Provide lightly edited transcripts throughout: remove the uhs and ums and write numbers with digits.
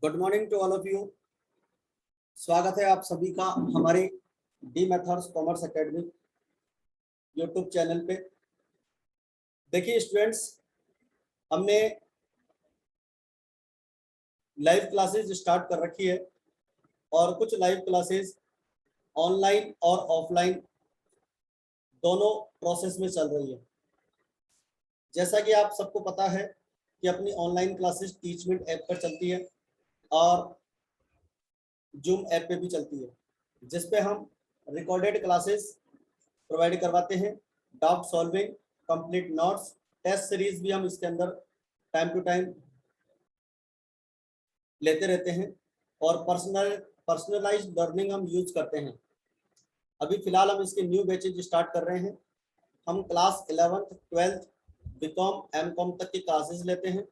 Good morning to all of you. स्वागत है आप सभी का हमारे the methods commerce academy YouTube channel पे। देखिए स्टूडेंट्स, हमने लाइव क्लासेस स्टार्ट कर रखी है और कुछ लाइव क्लासेस ऑनलाइन और ऑफलाइन दोनों प्रोसेस में चल रही है। जैसा कि आप सबको पता है कि अपनी ऑनलाइन क्लासेस टीचमेंट ऐप पर चलती है और जूम ऐप पे भी चलती है, जिस पे हम रिकॉर्डेड क्लासेस प्रोवाइड करवाते हैं। Doubt solving, complete notes, test series भी हम इसके अंदर टाइम टू टाइम लेते रहते हैं और पर्सनलाइज्ड लर्निंग हम यूज करते हैं। अभी फिलहाल हम इसके न्यू बैचेज स्टार्ट कर रहे हैं। हम class 11th 12th BCom MCom तक की क्लासेस लेते हैं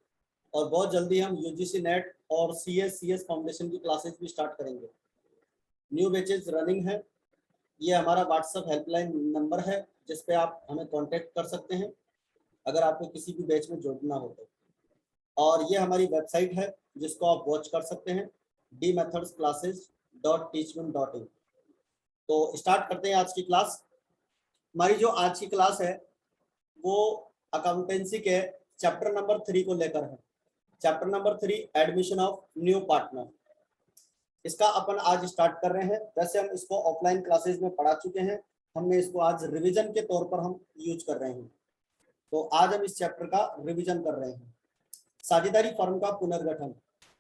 और बहुत जल्दी हम यूजीसी नेट और सीएस फाउंडेशन की क्लासेस भी स्टार्ट करेंगे। न्यू बैचेज रनिंग है। ये हमारा व्हाट्सएप हेल्पलाइन नंबर है जिस पे आप हमें कांटेक्ट कर सकते हैं अगर आपको किसी भी बैच में जुड़ना हो तो। और ये हमारी वेबसाइट है जिसको आप वॉच कर सकते हैं, dmethodsclasses.teachment.in। तो स्टार्ट करते हैं आज की क्लास। हमारी जो आज की क्लास है वो अकाउंटेंसी के चैप्टर नंबर 3 को लेकर है। Chapter number 3 admission of new partner, इसका अपन आज स्टार्ट कर रहे हैं। वैसे हम इसको ऑफलाइन क्लासेस में पढ़ा चुके हैं, हमने इसको आज रिवीजन के तौर पर हम यूज कर रहे हैं। तो आज हम इस चैप्टर का रिवीजन कर रहे हैं। साझेदारी फर्म का पुनर्गठन।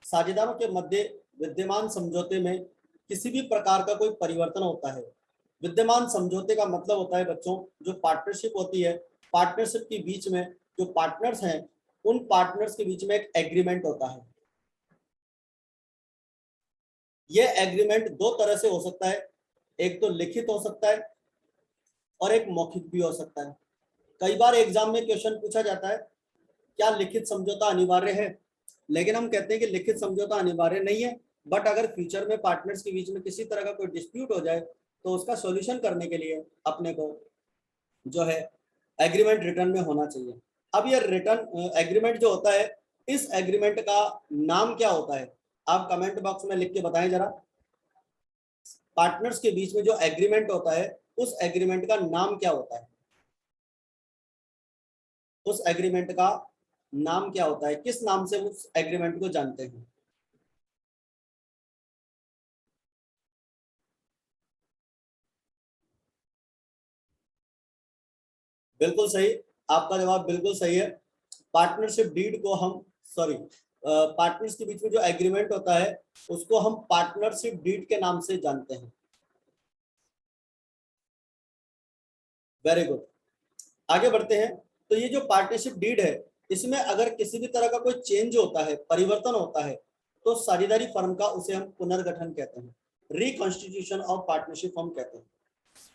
साझेदारों के मध्य विद्यमान समझौते में किसी भी प्रकार का कोई परिवर्तन होता है। विद्यमान समझौते का मतलब होता है बच्चों, जो पार्टनरशिप होती है, पार्टनरशिप के बीच में जो पार्टनर्स हैं उन पार्टनर्स के बीच में एक एग्रीमेंट होता है। यह एग्रीमेंट दो तरह से हो सकता है, एक तो लिखित हो सकता है और एक मौखिक भी हो सकता है। कई बार एग्जाम में क्वेश्चन पूछा जाता है क्या लिखित समझौता अनिवार्य है, लेकिन हम कहते हैं कि लिखित समझौता अनिवार्य नहीं है, बट अगर फ्यूचर में पार्टनर्स के बीच में किसी तरह का कोई डिस्प्यूट हो जाए तो उसका सॉल्यूशन करने के लिए अपने को जो है एग्रीमेंट रिटर्न में होना चाहिए। अब ये रिटर्न एग्रीमेंट जो होता है, इस एग्रीमेंट का नाम क्या होता है, आप कमेंट बॉक्स में लिख के बताएं जरा। पार्टनर्स के बीच में जो एग्रीमेंट होता है उस एग्रीमेंट का नाम क्या होता है, उस एग्रीमेंट का नाम क्या होता है, किस नाम से उस एग्रीमेंट को जानते हैं। बिल्कुल सही, आपका जवाब बिल्कुल सही है। पार्टनरशिप डीड को हम पार्टनर्स के बीच में जो एग्रीमेंट होता है उसको हम पार्टनरशिप डीड के नाम से जानते हैं। वेरी गुड, आगे बढ़ते हैं। तो ये जो पार्टनरशिप डीड है, इसमें अगर किसी भी तरह का कोई चेंज होता है, परिवर्तन होता है, तो साझेदारी फर्म का उसे हम पुनर्गठन कहते हैं, रिकॉन्स्टिट्यूशन ऑफ पार्टनरशिप हम कहते हैं।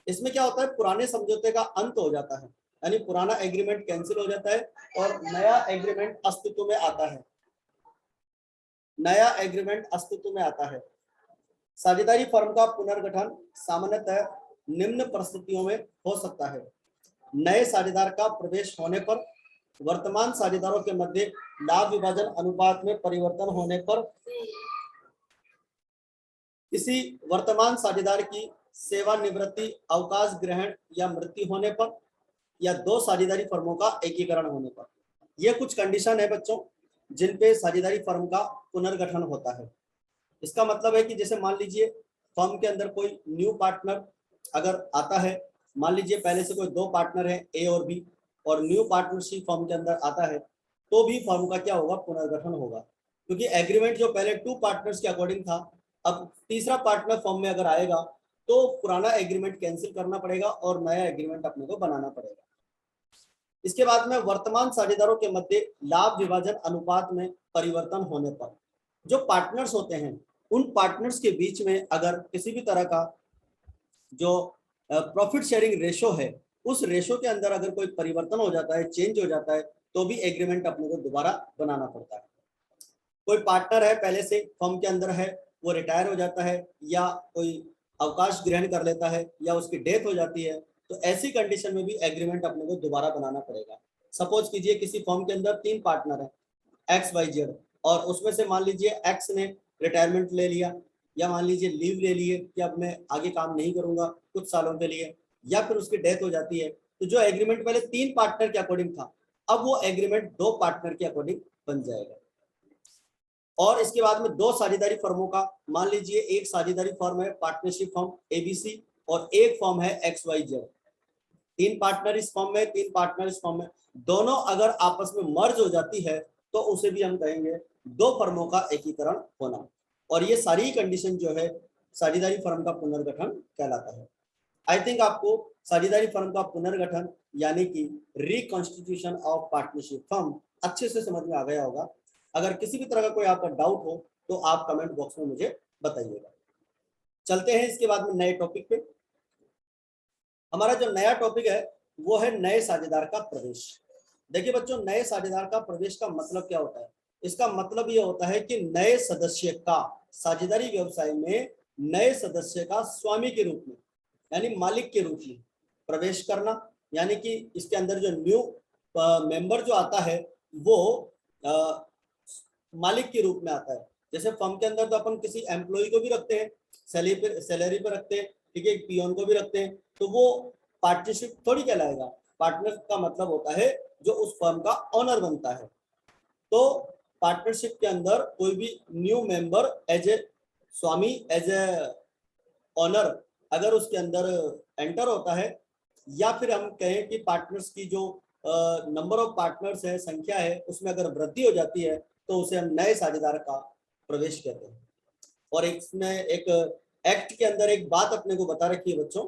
इसमें क्या होता है, पुराने समझौते का अंत हो जाता है, यानी पुराना एग्रीमेंट कैंसिल हो जाता है और नया एग्रीमेंट अस्तित्व में आता है। नया एग्रीमेंट अस्तित्व में आता है। साझेदारी फर्म का पुनर्गठन सामान्यतः निम्न परिस्थितियों में हो सकता है। नए साझेदार का प्रवेश होने पर, वर्तमान साझेदारों के मध्य लाभ विभाजन अनुपात में परिवर्तन होने पर, किसी वर्तमान साझेदार की सेवानिवृत्ति, अवकाश ग्रहण या मृत्यु होने पर, या दो साझेदारी फर्मों का एकीकरण होने पर। यह कुछ कंडीशन है बच्चों जिन पे साझेदारी फर्म का पुनर्गठन होता है। इसका मतलब है कि जैसे मान लीजिए फर्म के अंदर कोई न्यू पार्टनर अगर आता है, मान लीजिए पहले से कोई दो पार्टनर है ए और बी, और न्यू पार्टनरशिप फर्म के अंदर आता है, तो भी फर्म का क्या होगा, पुनर्गठन होगा। क्योंकि एग्रीमेंट जो पहले 2 पार्टनर्स के अकॉर्डिंग था, अब तीसरा पार्टनर फर्म में अगर आएगा तो पुराना एग्रीमेंट कैंसिल करना पड़ेगा और नया एग्रीमेंट अपने को बनाना पड़ेगा। इसके बाद में वर्तमान साझेदारों के मध्य लाभ विभाजन अनुपात में परिवर्तन होने पर, जो पार्टनर्स होते हैं उन पार्टनर्स के बीच में अगर किसी भी तरह का जो प्रॉफिट शेयरिंग रेशो है, उस रेशो के अंदर अगर कोई परिवर्तन हो जाता है, चेंज हो जाता है, तो भी एग्रीमेंट अपने को दोबारा बनाना पड़ता है। कोई पार्टनर है पहले से फर्म के अंदर है, वो रिटायर हो जाता है या कोई अवकाश ग्रहण कर लेता है या उसकी डेथ हो जाती है, तो ऐसी कंडीशन में भी एग्रीमेंट अपने को दोबारा बनाना पड़ेगा। सपोज कीजिए किसी फर्म के अंदर 3 पार्टनर है XYZ, और उसमें से मान लीजिए एक्स ने रिटायरमेंट ले लिया, या मान लीजिए लीव ले लिए कि अब मैं आगे काम नहीं करूंगा कुछ सालों के लिए, या फिर उसकी डेथ हो जाती है, तो जो एग्रीमेंट पहले 3 पार्टनर के अकॉर्डिंग था, अब वो एग्रीमेंट 2 पार्टनर के अकॉर्डिंग बन जाएगा। और इसके बाद में 2 साझेदारी फर्मों का, मान लीजिए एक साझेदारी फर्म है पार्टनरशिप फर्म एबीसी और एक फर्म है XYZ, 3 पार्टनर इस फर्म में, 3 पार्टनर इस फर्म में, दोनों अगर आपस में मर्ज हो जाती है तो उसे भी हम कहेंगे 2 फर्मों का एकीकरण होना। और ये सारी कंडीशन जो है साझेदारी फर्म का पुनर्गठन कहलाता है। आई थिंक आपको साझेदारी फर्म का पुनर्गठन यानी कि रिकॉन्स्टिट्यूशन ऑफ पार्टनरशिप फर्म अच्छे से समझ में आ गया होगा। अगर किसी भी तरह का कोई आपका डाउट हो तो आप कमेंट बॉक्स में मुझे बताइएगा। चलते हैं इसके बाद में नए टॉपिक पे। हमारा जो नया टॉपिक है वो है नए साझेदार का प्रवेश। देखिए बच्चों, नए साझेदार का प्रवेश का मतलब क्या होता है? इसका मतलब ये होता है कि नए सदस्य का साझेदारी व्यवसाय में नए सदस्य का स्वामी के रूप में यानी मालिक के रूप में प्रवेश करना, यानी कि इसके अंदर जो न्यू मेंबर जो आता है वो मालिक के रूप में आता है। जैसे फर्म के अंदर तो अपन किसी एम्प्लॉय को भी रखते हैं, सैलरी पे रखते हैं, ठीक है, पियोन को भी रखते हैं, तो वो पार्टनरशिप थोड़ी कहलाएगा। पार्टनर का मतलब होता है जो उस फर्म का ऑनर बनता है। तो पार्टनरशिप के अंदर कोई भी न्यू मेंबर एज ए स्वामी, एज ए ऑनर अगर उसके अंदर एंटर होता है, या फिर हम कहें कि पार्टनर्स की जो नंबर ऑफ पार्टनर्स है, संख्या है, उसमें अगर वृद्धि हो जाती है तो उसे हम नए साझेदार का प्रवेश कहते हैं। और इसमें एक एक्ट के अंदर एक बात अपने को बता रखी है बच्चों,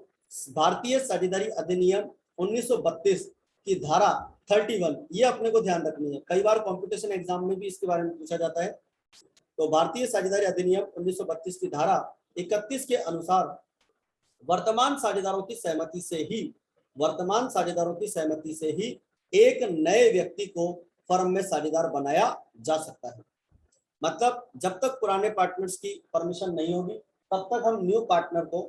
भारतीय साझेदारी अधिनियम 1932 की धारा 31, ये अपने को ध्यान रखनी है। कई बार कंपटीशन एग्जाम में भी इसके बारे में पूछा जाता है। तो भारतीय साझेदारी अधिनियम 1932 की धारा 31 के अनुसार वर्तमान साझेदारों की सहमति से ही एक नए व्यक्ति को फर्म में साझेदार बनाया जा सकता है। मतलब जब तक पुराने पार्टनर्स की परमिशन नहीं होगी तब तक हम न्यू पार्टनर को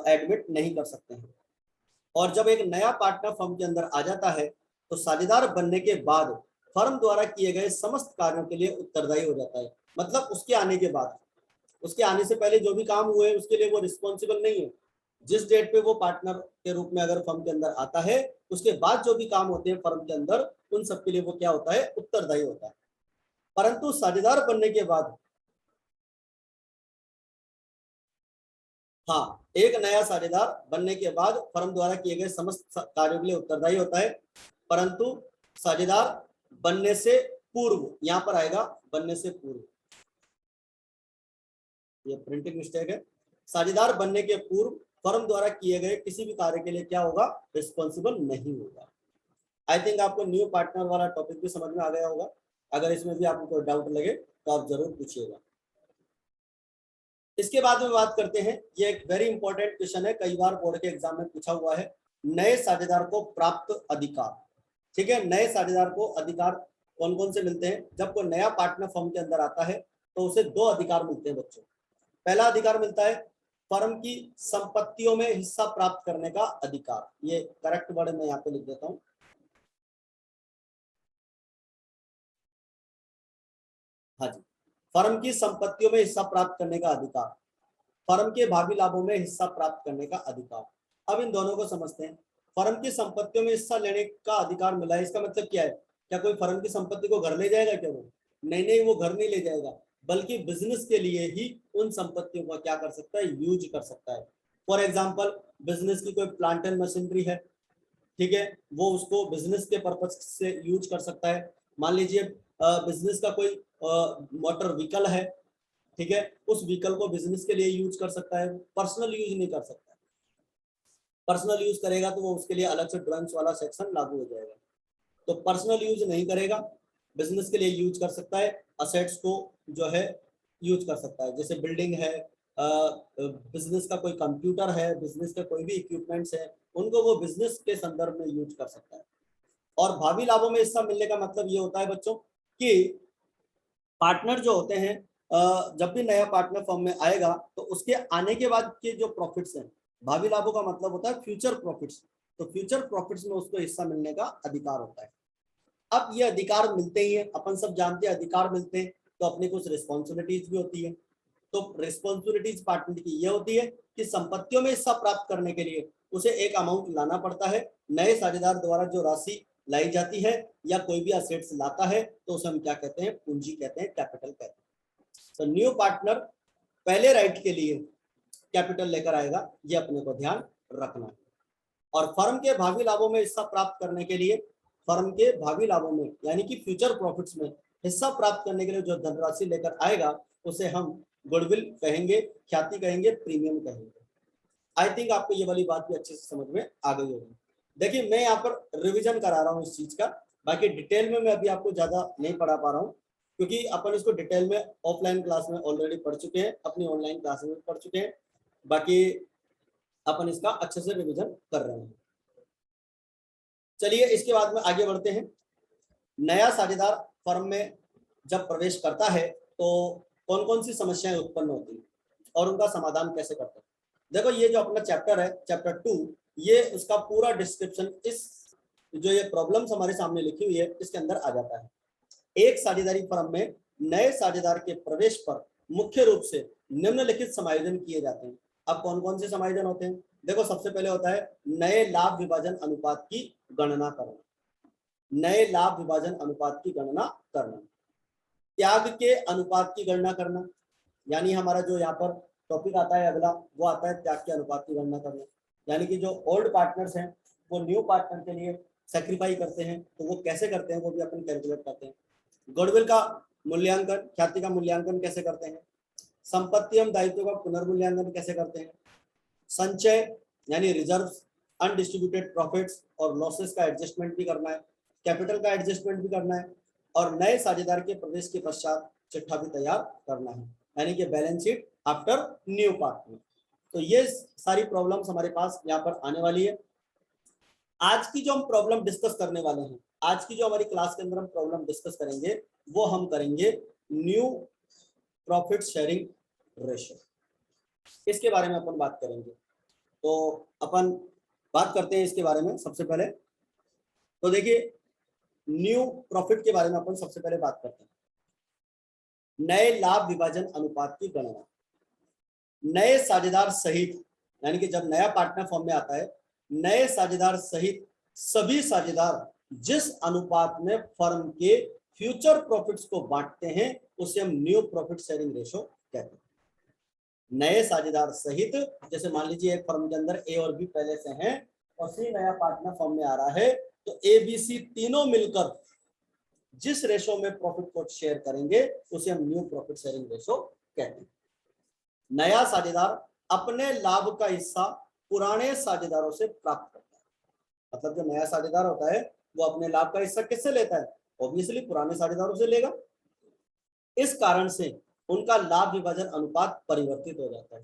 एडमिट नहीं कर सकते हैं। और जब एक नया पार्टनर फर्म के अंदर आ जाता है तो साझेदार बनने के बाद फर्म द्वारा किए गए समस्त कार्यों के लिए उत्तरदायी हो जाता है। मतलब उसके आने के बाद, उसके आने से पहले जो भी काम हुए उसके लिए वो रिस्पॉन्सिबल नहीं है। जिस डेट पे वो पार्टनर के रूप में अगर फर्म के अंदर आता है, उसके बाद जो भी काम होते हैं फर्म के अंदर, उन सब के लिए वो क्या होता है? उत्तरदायी होता है। परंतु साझेदार बनने के बाद, हाँ, एक नया साझेदार बनने के बाद फर्म द्वारा किए गए समस्त कार्यों के लिए उत्तरदायी होता है। परंतु साझेदार बनने से पूर्व, यहां पर आएगा बनने से पूर्व, ये प्रिंटिंग मिस्टेक है। साझेदार बनने के पूर्व फर्म द्वारा किए गए किसी भी कार्य के लिए क्या होगा? रिस्पॉन्सिबल नहीं होगा। आई थिंक आपको न्यू पार्टनर वाला टॉपिक भी समझ में आ गया होगा। अगर इसमें भी आपको कोई डाउट लगे तो आप जरूर पूछिएगा। इसके बाद में बात करते हैं, ये एक वेरी इंपॉर्टेंट क्वेश्चन है, कई बार बोर्ड के एग्जाम में पूछा हुआ है। नए साझेदार को प्राप्त अधिकार। ठीक है, नए साझेदार को अधिकार कौन कौन से मिलते हैं? जब कोई नया पार्टनर फर्म के अंदर आता है तो उसे 2 अधिकार मिलते हैं बच्चों। पहला अधिकार मिलता है फर्म की संपत्तियों में हिस्सा प्राप्त करने का अधिकार। ये करेक्ट वर्ड मैं यहाँ पे लिख देता हूँ। हाँ जी, फर्म की संपत्तियों में हिस्सा प्राप्त करने का अधिकार, फर्म के भावी लाभों में हिस्सा प्राप्त करने का अधिकार। अब इन दोनों को समझते हैं। फर्म की संपत्तियों में हिस्सा लेने का अधिकार मिला है, इसका मतलब क्या है? क्या कोई फर्म की संपत्ति को घर ले जाएगा क्या? वो नहीं, वो घर नहीं ले जाएगा, बल्कि बिजनेस के लिए ही उन संपत्तियों का क्या कर सकता है? यूज कर सकता है। फॉर एग्जाम्पल, बिजनेस की कोई प्लांट एंड मशीनरी है, ठीक है, वो उसको बिजनेस के पर्पज से यूज कर सकता है। मान लीजिए बिजनेस का कोई मोटर व्हीकल है, ठीक है, उस व्हीकल को बिजनेस के लिए यूज कर सकता है, पर्सनल यूज नहीं कर सकता। पर्सनल यूज करेगा तो वो उसके लिए अलग से ड्राइंग्स वाला सेक्शन लागू हो जाएगा। तो पर्सनल यूज नहीं करेगा, बिजनेस के लिए यूज कर सकता है। असेट्स को जो है यूज कर सकता है, जैसे बिल्डिंग है, बिजनेस का कोई कंप्यूटर है, बिजनेस के कोई भी इक्विपमेंट्स है, उनको वो बिजनेस के संदर्भ में यूज कर सकता है। और भावी लाभों में हिस्सा मिलने का मतलब ये होता है बच्चों कि पार्टनर जो होते हैं, जब भी नया पार्टनर फर्म में आएगा तो उसके आने के बाद के जो प्रॉफिट्स हैं, भावी लाभों का मतलब होता है फ्यूचर प्रॉफिट्स, तो फ्यूचर प्रॉफिट्स में उसको हिस्सा मिलने का अधिकार होता है। अब ये अधिकार मिलते ही है, अपन सब जानते हैं अधिकार मिलते हैं तो अपनी कुछ रिस्पॉन्सिबिलिटीज भी होती है। तो रिस्पॉन्सिबिलिटीज पार्टनर की ये होती है कि संपत्तियों में हिस्सा प्राप्त करने के लिए उसे एक अमाउंट लाना पड़ता है। नए साझेदार द्वारा जो राशि लाई जाती है या कोई भी असेट्स लाता है तो उसे हम क्या कहते हैं, पूंजी कहते हैं, कैपिटल कहते हैं। तो न्यू पार्टनर पहले राइट के लिए कैपिटल लेकर आएगा, ये अपने को ध्यान रखना है। और फर्म के भावी लाभों में हिस्सा प्राप्त करने के लिए, फर्म के भावी लाभों में यानी कि फ्यूचर प्रॉफिट्स में हिस्सा प्राप्त करने के लिए जो धनराशि लेकर आएगा उसे हम गुडविल कहेंगे, ख्याति कहेंगे, प्रीमियम कहेंगे। आई थिंक आपको ये वाली बात भी अच्छे से समझ में आ गई होगी। देखिए मैं यहाँ पर रिवीजन करा रहा हूँ इस चीज का, बाकी डिटेल में मैं अभी आपको ज्यादा नहीं पढ़ा पा रहा हूँ क्योंकि अपन इसको डिटेल में ऑफलाइन क्लास में ऑलरेडी पढ़ चुके हैं, अपनी ऑनलाइन क्लास में पढ़ चुके हैं। बाकी अपन इसका अच्छे से रिवीजन कर रहे हैं। चलिए इसके बाद में आगे बढ़ते हैं। नया साझेदार फर्म में जब प्रवेश करता है तो कौन कौन सी समस्याएं उत्पन्न होती हैं और उनका समाधान कैसे करते हैं। देखो ये जो अपना चैप्टर है, चैप्टर 2, ये उसका पूरा डिस्क्रिप्शन इस जो ये प्रॉब्लम्स हमारे सामने लिखी हुई है इसके अंदर आ जाता है। एक साझेदारी फर्म में नए साझेदार के प्रवेश पर मुख्य रूप से निम्नलिखित समायोजन किए जाते हैं। अब कौन कौन से समायोजन होते हैं? देखो सबसे पहले होता है नए लाभ विभाजन अनुपात की गणना करना। नए लाभ विभाजन अनुपात की गणना करना, त्याग के अनुपात की गणना करना, यानी हमारा जो यहाँ पर टॉपिक आता है अगला वो आता है त्याग के अनुपात की गणना करना। यानी कि जो ओल्ड पार्टनर्स हैं वो न्यू पार्टनर के लिए सेक्रीफाई करते हैं, तो वो कैसे करते हैं वो भी अपन कैलकुलेट करते हैं। गुडविल का मूल्यांकन, ख्याति का मूल्यांकन कैसे करते हैं। संपत्ति एवं दायित्व का पुनर्मूल्यांकन कैसे करते हैं। संचय यानी रिजर्व्स, अनडिस्ट्रीब्यूटेड प्रॉफिट्स और लॉसेस का एडजस्टमेंट भी करना है, कैपिटल का एडजस्टमेंट भी करना है, और नए साझेदार के प्रवेश के पश्चात चिट्ठा भी तैयार करना है, यानी कि balance sheet after new partner. तो ये सारी प्रॉब्लम्स हमारे पास यहाँ पर आने वाली है। आज की जो हम प्रॉब्लम डिस्कस करने वाले हैं, आज की जो हमारी क्लास के अंदर हम प्रॉब्लम डिस्कस करेंगे वो हम करेंगे न्यू प्रॉफिट शेयरिंग रेशियो, इसके बारे में अपन बात करेंगे। तो अपन बात करते हैं इसके बारे में। सबसे पहले तो देखिए न्यू प्रॉफिट के बारे में अपन सबसे पहले बात करते हैं। नए लाभ विभाजन अनुपात की गणना, नए साझेदार सहित, यानी कि जब नया पार्टनर फॉर्म में आता है, नए साझेदार सहित सभी साझेदार जिस अनुपात में फर्म के फ्यूचर प्रॉफिट्स को बांटते हैं उसे हम न्यू प्रॉफिट शेयरिंग रेशो कहते हैं। नए साझेदार सहित, जैसे मान लीजिए एक फर्म के अंदर ए और बी पहले से हैं और सी नया पार्टनर फर्म में आ रहा है, तो ए बी सी तीनों मिलकर जिस रेशो में प्रॉफिट को शेयर करेंगे उसे हम न्यू प्रॉफिट शेयरिंग रेशो कहते हैं। नया साझेदार अपने लाभ का हिस्सा पुराने साझेदारों से प्राप्त करता है। मतलब जो नया साझेदार होता है वो अपने लाभ का हिस्सा किससे लेता है? ऑब्वियसली पुराने साझेदारों से लेगा। इस कारण से उनका लाभ विभाजन अनुपात परिवर्तित हो जाता है।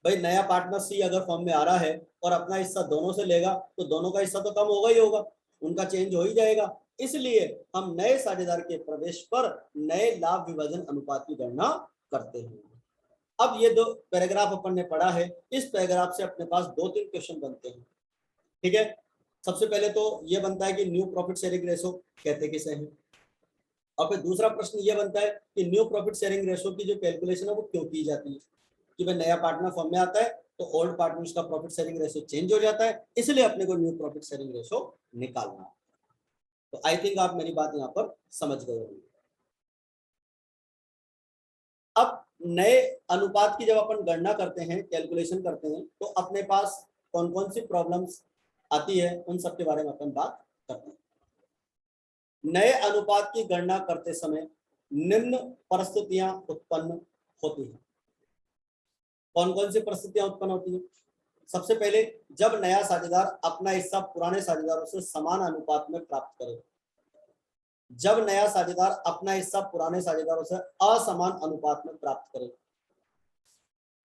भाई नया पार्टनर सी अगर फर्म में आ रहा है और अपना हिस्सा दोनों से लेगा तो दोनों का हिस्सा तो कम होगा ही होगा, उनका चेंज हो ही जाएगा। इसलिए हम नए साझेदार के प्रवेश पर नए लाभ विभाजन अनुपात की गणना करते हैं। अब ये दो पैराग्राफ अपन ने पढ़ा है, इस पैराग्राफ से अपने पास 2-3 क्वेश्चन बनते हैं। ठीक है, सबसे पहले तो ये बनता है कि न्यू प्रॉफिट शेयरिंग रेशो कहते किसे हैं, और फिर दूसरा प्रश्न ये बनता है कि न्यू प्रॉफिट शेयरिंग रेशो की जो कैलकुलेशन है वो क्यों की जाती है। कि भाई नया पार्टनर फर्म में आता है तो ओल्ड पार्टनर्स का प्रॉफिट शेयरिंग रेशो चेंज हो जाता है, इसलिए अपने को न्यू प्रॉफिट शेयरिंग रेशो निकालना है। तो आई थिंक आप मेरी बात यहाँ पर समझ गए होंगे। अब नए अनुपात की जब अपन गणना करते हैं, कैलकुलेशन करते हैं, तो अपने पास कौन कौन सी प्रॉब्लम्स आती है उन सब के बारे में अपन बात करते हैं। नए अनुपात की गणना करते समय निम्न परिस्थितियां उत्पन्न होती हैं। कौन कौन सी परिस्थितियां उत्पन्न होती हैं? सबसे पहले जब नया साझेदार अपना हिस्सा पुराने साझेदारों से समान अनुपात में प्राप्त करे। जब नया साझेदार अपना हिस्सा पुराने साझेदारों से असमान अनुपात में प्राप्त करे।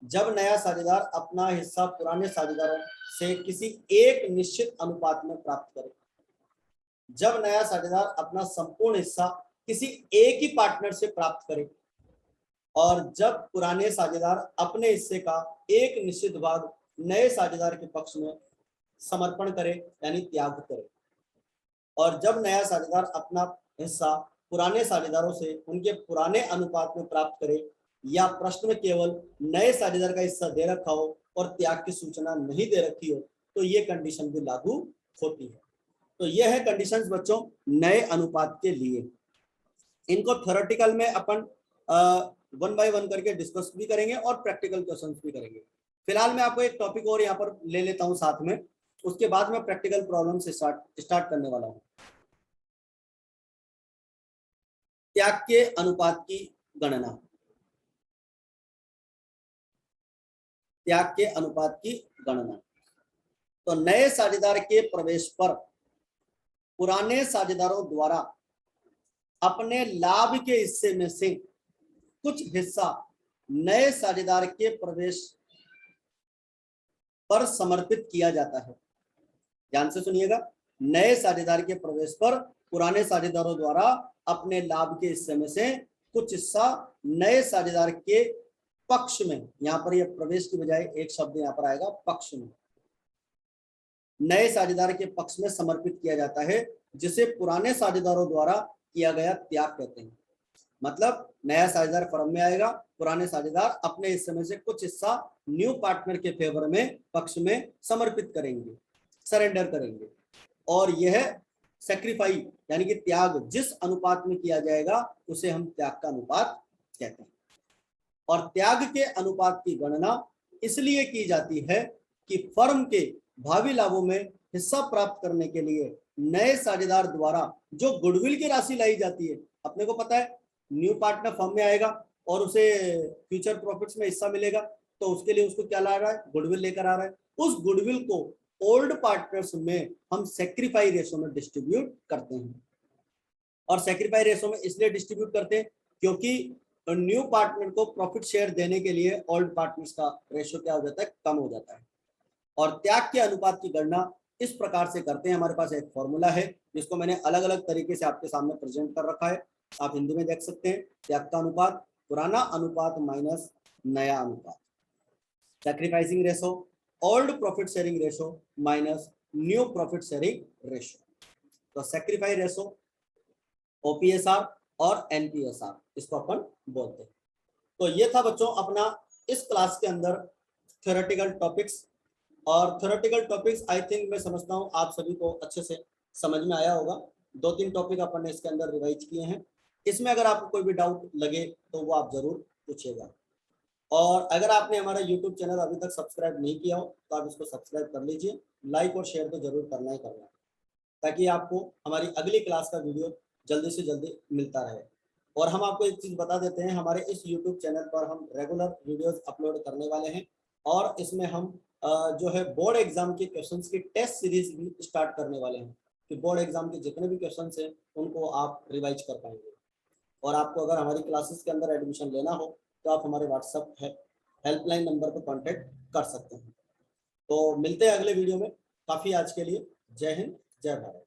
जब नया साझेदार अपना हिस्सा पुराने साझेदारों से किसी एक निश्चित अनुपात में प्राप्त करे। जब नया साझेदार अपना संपूर्ण हिस्सा किसी एक ही पार्टनर से प्राप्त करे, और जब पुराने साझेदार अपने हिस्से का एक निश्चित भाग नए साझेदार के पक्ष में समर्पण करे यानी त्याग करे, और जब नया साझेदार अपना हिस्सा पुराने साझेदारों से उनके पुराने अनुपात में प्राप्त करे या प्रश्न में केवल नए साझेदार का हिस्सा दे रखा हो और त्याग की सूचना नहीं दे रखी हो तो ये कंडीशन भी लागू होती है। तो ये है कंडीशंस बच्चों नए अनुपात के लिए। इनको थ्योरेटिकल में अपन वन बाय वन करके डिस्कस भी करेंगे और प्रैक्टिकल क्वेश्चंस भी करेंगे। फिलहाल मैं आपको एक टॉपिक और यहाँ पर ले लेता हूँ साथ में, उसके बाद मैं प्रैक्टिकल प्रॉब्लम से स्टार्ट करने वाला हूँ। त्याग के अनुपात की गणना, त्याग के अनुपात की गणना। तो नए साझेदार के प्रवेश पर पुराने साझेदारों द्वारा अपने लाभ के हिस्से में से कुछ हिस्सा नए साझेदार के प्रवेश पर समर्पित किया जाता है। ध्यान से सुनिएगा, नए साझेदार के प्रवेश पर पुराने साझेदारों द्वारा अपने लाभ के हिस्से में से कुछ हिस्सा नए साझेदार के पक्ष में, यहां पर यह प्रवेश की बजाय एक शब्द यहां पर आएगा पक्ष में, नए साझेदार के पक्ष में समर्पित किया जाता है, जिसे पुराने साझेदारों द्वारा किया गया त्याग कहते हैं। मतलब नया साझेदार फर्म में आएगा, पुराने साझेदार अपने हिस्से में से कुछ हिस्सा न्यू पार्टनर के फेवर में पक्ष में समर्पित करेंगे, सरेंडर करेंगे, और यह सेक्रीफाई यानी कि त्याग जिस अनुपात में किया जाएगा उसे हम त्याग का अनुपात कहते हैं। और त्याग के अनुपात की गणना इसलिए की जाती है कि फर्म के भावी लाभों में हिस्सा प्राप्त करने के लिए नए साझेदार द्वारा जो गुडविल की राशि लाई जाती है, अपने को पता है न्यू पार्टनर फर्म में आएगा और उसे फ्यूचर प्रॉफिट्स में हिस्सा मिलेगा, तो उसके लिए उसको क्या ला रहा है, गुडविल लेकर आ रहा है। उस गुडविल को ओल्ड पार्टनर्स में हम सेक्रीफाई रेशो में डिस्ट्रीब्यूट करते हैं। और सेक्रीफाई रेशो में इसलिए डिस्ट्रीब्यूट करते हैं क्योंकि न्यू पार्टनर को प्रॉफिट शेयर देने के लिए ओल्ड पार्टनर्स का रेशो क्या हो जाता है, कम हो जाता है। और त्याग के अनुपात की गणना इस प्रकार से करते हैं। हमारे पास एक फॉर्मूला है जिसको मैंने अलग अलग तरीके से आपके सामने प्रेजेंट कर रखा है, आप हिंदी में देख सकते हैं। त्याग का अनुपात पुराना अनुपात माइनस नया अनुपात, sacrificing ratio old profit sharing ratio minus new profit sharing ratio. तो सैक्रिफाई रेशो, ओपीएसआर और एनपीएसआर इसको अपन बोलते हैं। तो ये था बच्चों अपना इस क्लास के अंदर थ्योरेटिकल टॉपिक्स। और थ्योरेटिकल टॉपिक्स आई थिंक मैं समझता हूँ आप सभी को अच्छे से समझ में आया होगा। 2-3 टॉपिक अपन ने इसके अंदर रिवाइज किए हैं। इसमें अगर आपको कोई भी डाउट लगे तो वो आप जरूर पूछिएगा। और अगर आपने हमारा यूट्यूब चैनल अभी तक सब्सक्राइब नहीं किया हो तो आप इसको सब्सक्राइब कर लीजिए, लाइक और शेयर तो जरूर करना ही करना है, ताकि आपको हमारी अगली क्लास का वीडियो जल्दी से जल्दी मिलता रहे। और हम आपको एक चीज़ बता देते हैं, हमारे इस यूट्यूब चैनल पर हम रेगुलर वीडियोस अपलोड करने वाले हैं और इसमें हम जो है बोर्ड एग्जाम के क्वेश्चंस की टेस्ट सीरीज भी स्टार्ट करने वाले हैं कि बोर्ड एग्जाम के जितने भी क्वेश्चंस हैं उनको आप रिवाइज कर पाएंगे। और आपको अगर हमारी क्लासेस के अंदर एडमिशन लेना हो तो आप हमारे व्हाट्सएप हेल्पलाइन नंबर पर कॉन्टेक्ट कर सकते हैं। तो मिलते हैं अगले वीडियो में। काफ़ी आज के लिए जय हिंद जय भारत।